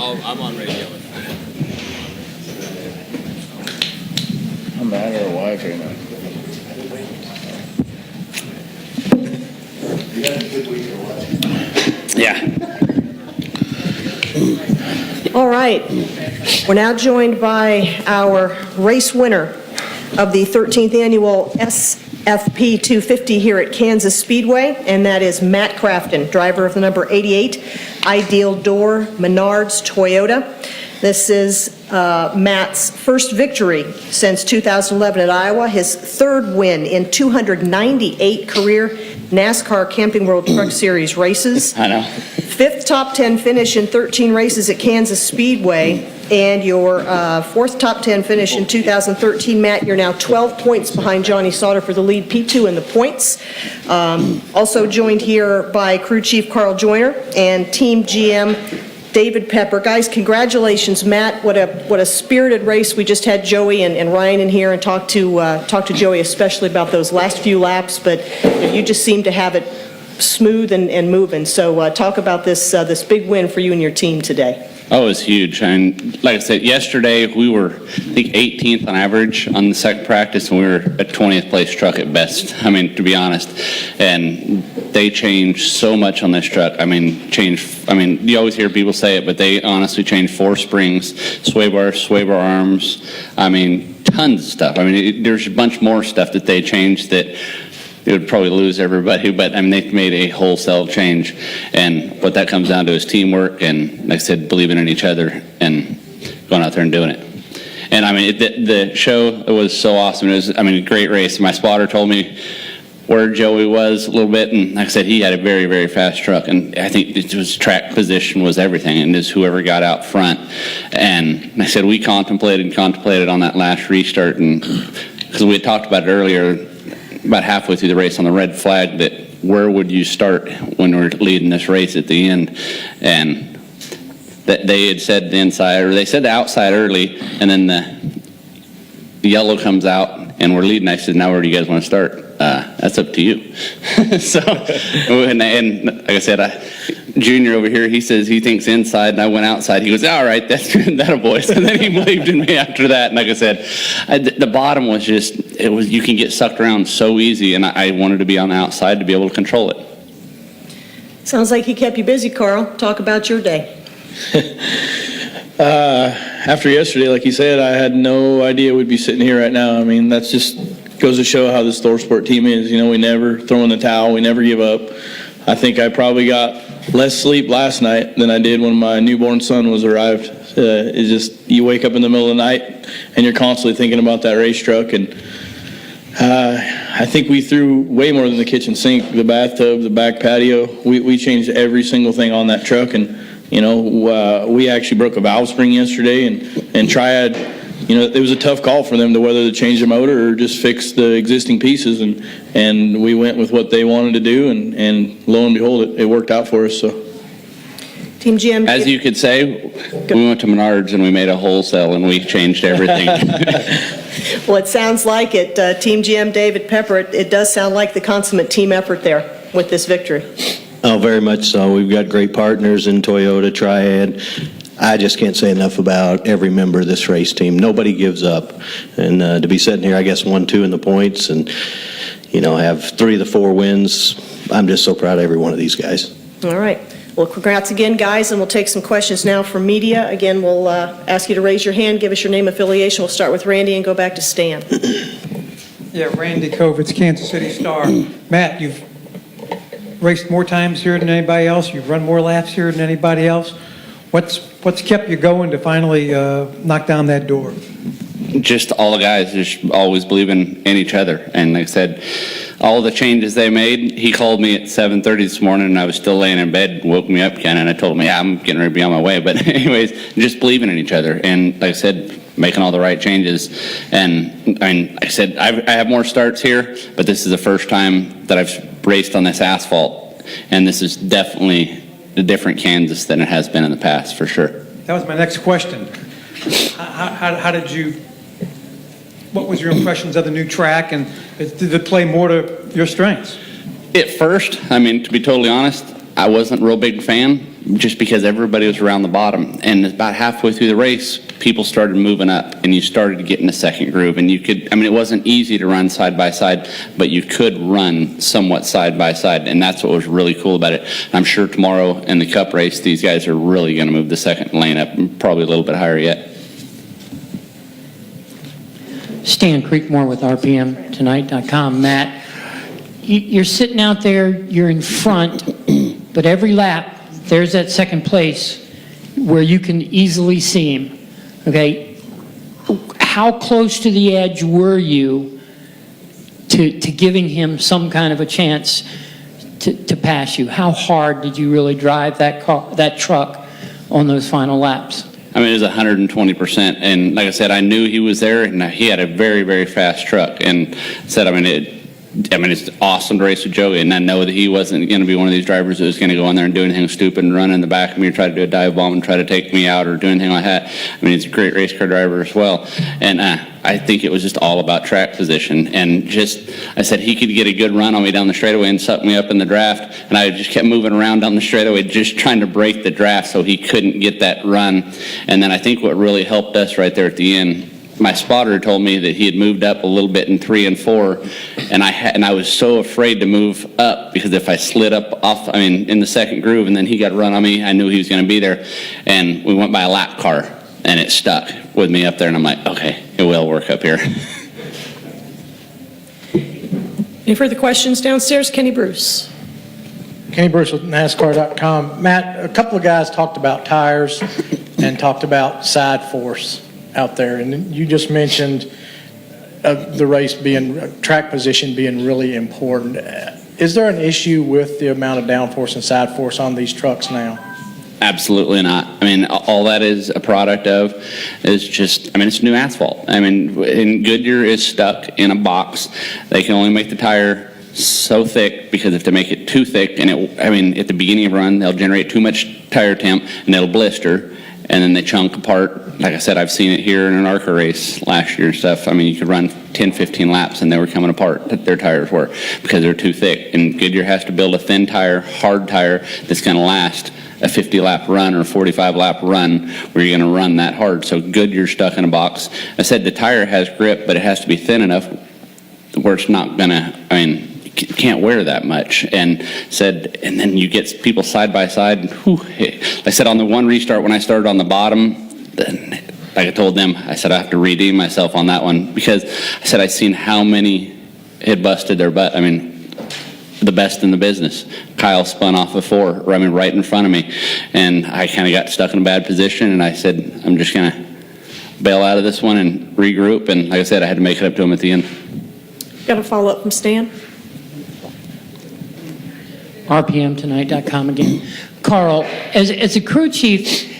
I'm on radio. I'm mad at her wife right now. You had a good week or what? Yeah. All right. We're now joined by our race winner of the 13th annual SFP 250 here at Kansas Speedway, and that is Matt Crafton, driver of the number 88 Ideal Door Menards Toyota. This is Matt's first victory since 2011 at Iowa, his third win in 298 career NASCAR Camping World Truck Series races. I know. Fifth top 10 finish in 13 races at Kansas Speedway, and your fourth top 10 finish in 2013. Matt, you're now 12 points behind Johnny Sauter for the lead, P2 in the points. Also joined here by crew chief Carl Joyner and team GM David Pepper. Guys, congratulations, Matt. What a spirited race. We just had Joey and Ryan in here and talked to Joey especially about those last few laps, but you just seem to have it smooth and moving. So talk about this big win for you and your team today. Oh, it was huge. And like I said, yesterday we were, I think, 18th on average on the second practice, and we were a 20th place truck at best. I mean, to be honest. And they changed so much on this truck. I mean, you always hear people say it, but they honestly changed 4 springs, sway bar arms. I mean, tons of stuff. I mean, there's a bunch more stuff that they changed that it would probably lose everybody, but I mean, they've made a wholesale change, and what that comes down to is teamwork and, like I said, believing in each other and going out there and doing it. And I mean, the show was so awesome. It was, I mean, a great race. My spotter told me where Joey was a little bit, and like I said, he had a very, very fast truck, and I think it was track position was everything, and just whoever got out front. And like I said, we contemplated on that last restart, and because we had talked about it earlier, about halfway through the race on the red flag, that where would you start when we're leading this race at the end, and that they had said the inside, or they said the outside early, and then the yellow comes out and we're leading. I said, now where do you guys want to start? That's up to you. So, and like I said, Junior over here, he says he thinks inside, and I went outside. He goes, all right, that's that a boy. So then he believed in me after that. And like I said, the bottom was just, you can get sucked around so easy, and I wanted to be on the outside to be able to control it. Sounds like he kept you busy, Carl. Talk about your day. After yesterday, like you said, I had no idea we'd be sitting here right now. I mean, that's just goes to show how this Thor Sport team is. You know, we never throw in the towel. We never give up. I think I probably got less sleep last night than I did when my newborn son was arrived. It's just, you wake up in the middle of the night and you're constantly thinking about that race truck. And I think we threw way more than the kitchen sink, the bathtub, the back patio. We changed every single thing on that truck. And, you know, we actually broke a valve spring yesterday, and Triad, you know, it was a tough call for them to whether to change the motor or just fix the existing pieces, and we went with what they wanted to do, and lo and behold, it worked out for us. So, Team GM. As you could say, we went to Menards and we made a wholesale and we changed everything. Well, it sounds like it. Team GM David Pepper, it does sound like the consummate team effort there with this victory. Oh, very much so. We've got great partners in Toyota, Triad. I just can't say enough about every member of this race team. Nobody gives up. And to be sitting here, I guess 1-2 in the points and, you know, have 3 of the 4 wins, I'm just so proud of every one of these guys. All right. Well, congrats again, guys, and we'll take some questions now from media. Again, we'll ask you to raise your hand, give us your name, affiliation. We'll start with Randy and go back to Stan. Yeah, Randy Kovitz, Kansas City Star. Matt, you've raced more times here than anybody else. You've run more laps here than anybody else. What's kept you going to finally knock down that door? Just all the guys just always believing in each other. And like I said, all the changes they made, he called me at 7:30 this morning and I was still laying in bed, woke me up again, and I told him, yeah, I'm getting ready to be on my way. But anyways, just believing in each other. And like I said, making all the right changes. And like I said, I have more starts here, but this is the first time that I've raced on this asphalt. And this is definitely a different Kansas than it has been in the past, for sure. That was my next question. How did you, what was your impressions of the new track, and did it play more to your strengths? At first, I mean, to be totally honest, I wasn't a real big fan, just because everybody was around the bottom. And about halfway through the race, people started moving up, and you started to get in a second groove. And you could, I mean, it wasn't easy to run side by side, but you could run somewhat side by side, and that's what was really cool about it. I'm sure tomorrow in the Cup race, these guys are really going to move the second lane up, probably a little bit higher yet. Stan Creekmore with RPMtonight.com. Matt, you're sitting out there, you're in front, but every lap, there's that second place where you can easily see him. Okay, how close to the edge were you to giving him some kind of a chance to pass you? How hard did you really drive that truck on those final laps? I mean, it was 120%, and like I said, I knew he was there, and he had a very, very fast truck, and said, it's awesome to race with Joey, and I know that he wasn't going to be one of these drivers that was going to go in there and do anything stupid and run in the back of me or try to do a dive bomb and try to take me out or do anything like that. I mean, he's a great race car driver as well, and I think it was just all about track position, and just, I said he could get a good run on me down the straightaway and suck me up in the draft, and I just kept moving around down the straightaway just trying to break the draft so he couldn't get that run. And then I think what really helped us right there at the end, my spotter told me that he had moved up a little bit in 3 and 4, and I was so afraid to move up because if I slid up off, in the second groove and then he got run on me, I knew he was going to be there. And we went by a lap car, and it stuck with me up there, and I'm like, okay, it will work up here. Any further questions downstairs? Kenny Bruce. Kenny Bruce with NASCAR.com. Matt, a couple of guys talked about tires and talked about side force out there, and you just mentioned the race being, track position being really important. Is there an issue with the amount of downforce and side force on these trucks now? Absolutely not. I mean, all that is a product of is just, it's new asphalt. And Goodyear is stuck in a box. They can only make the tire so thick because if they make it too thick, and at the beginning of a run, they'll generate too much tire temp and it'll blister, and then they chunk apart. Like I said, I've seen it here in an ARCA race last year and stuff. You could run 10, 15 laps and they were coming apart, their tires were, because they're too thick. And Goodyear has to build a thin tire, hard tire that's going to last a 50-lap run or a 45-lap run where you're going to run that hard. So Goodyear's stuck in a box. I said the tire has grip, but it has to be thin enough where it's not going to, can't wear that much. And and then you get people side by side. And I said on the one restart when I started on the bottom, then, like I told them, I said I have to redeem myself on that one because I said I seen how many had busted their butt. The best in the business. Kyle spun off of 4, right in front of me, and I kind of got stuck in a bad position. And I said I'm just gonna bail out of this one and regroup. And like I said, I had to make it up to him at the end. Got a follow-up from Stan? RPMtonight.com again. Carl, as a crew chief,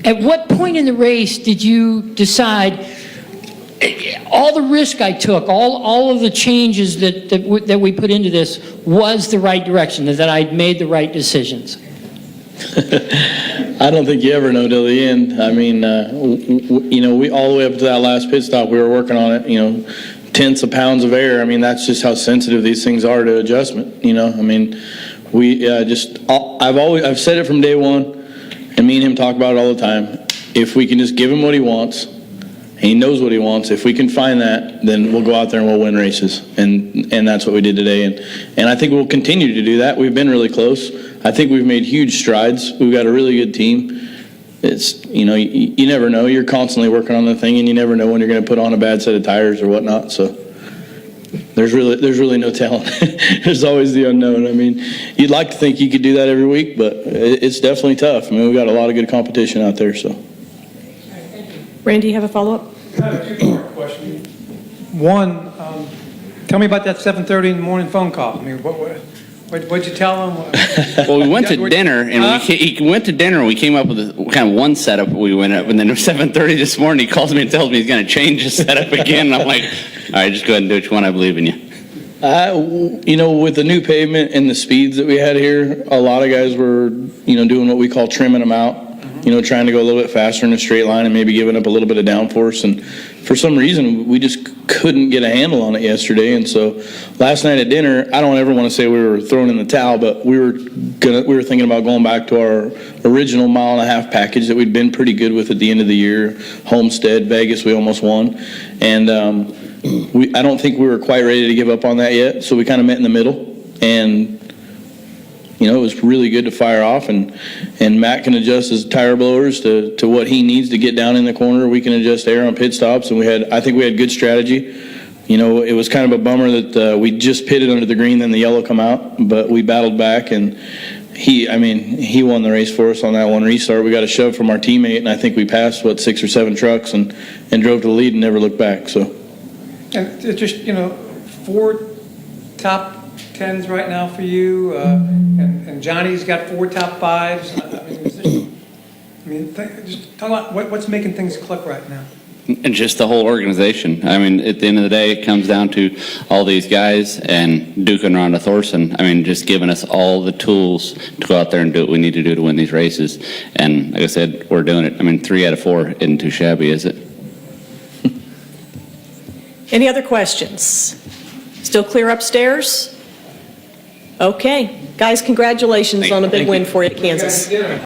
at what point in the race did you decide all the risk I took, all of the changes that we put into this was the right direction, that I'd made the right decisions? I don't think you ever know till the end. We all the way up to that last pit stop, we were working on it, tenths of pounds of air. That's just how sensitive these things are to adjustment. I've said it from day one, and me and him talk about it all the time. If we can just give him what he wants, he knows what he wants. If we can find that, then we'll go out there and we'll win races. And that's what we did today. And I think we'll continue to do that. We've been really close. I think we've made huge strides. We've got a really good team. It's, you never know. You're constantly working on the thing, and you never know when you're going to put on a bad set of tires or whatnot. So there's really no telling. There's always the unknown. You'd like to think you could do that every week, but it's definitely tough. We've got a lot of good competition out there, so. Randy, you have a follow-up? I have a two-part question. One, tell me about that 7:30 in the morning phone call. What'd you tell him? Well, we went to dinner, and he went to dinner, and we came up with kind of one setup we went up, and then at 7:30 this morning, he calls me and tells me he's going to change the setup again, and I'm like, all right, just go ahead and do what you want, I believe in you. With the new pavement and the speeds that we had here, a lot of guys were, doing what we call trimming them out. trying to go a little bit faster in a straight line and maybe giving up a little bit of downforce. And for some reason, we just couldn't get a handle on it yesterday. And so last night at dinner, I don't ever want to say we were throwing in the towel, but we were thinking about going back to our original 1.5 mile package that we'd been pretty good with at the end of the year. Homestead, Vegas, we almost won. And I don't think we were quite ready to give up on that yet. So we kind of met in the middle. And it was really good to fire off, and Matt can adjust his tire blowers to what he needs to get down in the corner. We can adjust air on pit stops, and I think we had good strategy. It was kind of a bummer that we just pitted under the green, then the yellow come out, but we battled back, and he won the race for us on that one restart. We got a shove from our teammate, and I think we passed 6 or 7 trucks and drove to the lead and never looked back. So, And it's just, 4 top 10s right now for you, and Johnny's got 4 top 5s. Just talk about what's making things click right now. And just the whole organization. I mean, at the end of the day, it comes down to all these guys and Duke and Rhonda Thorson. I mean, just giving us all the tools to go out there and do what we need to do to win these races. And like I said, we're doing it. I mean, 3 out of 4 isn't too shabby, is it? Any other questions? Still clear upstairs? Okay. Guys, congratulations on a big win for you at Kansas.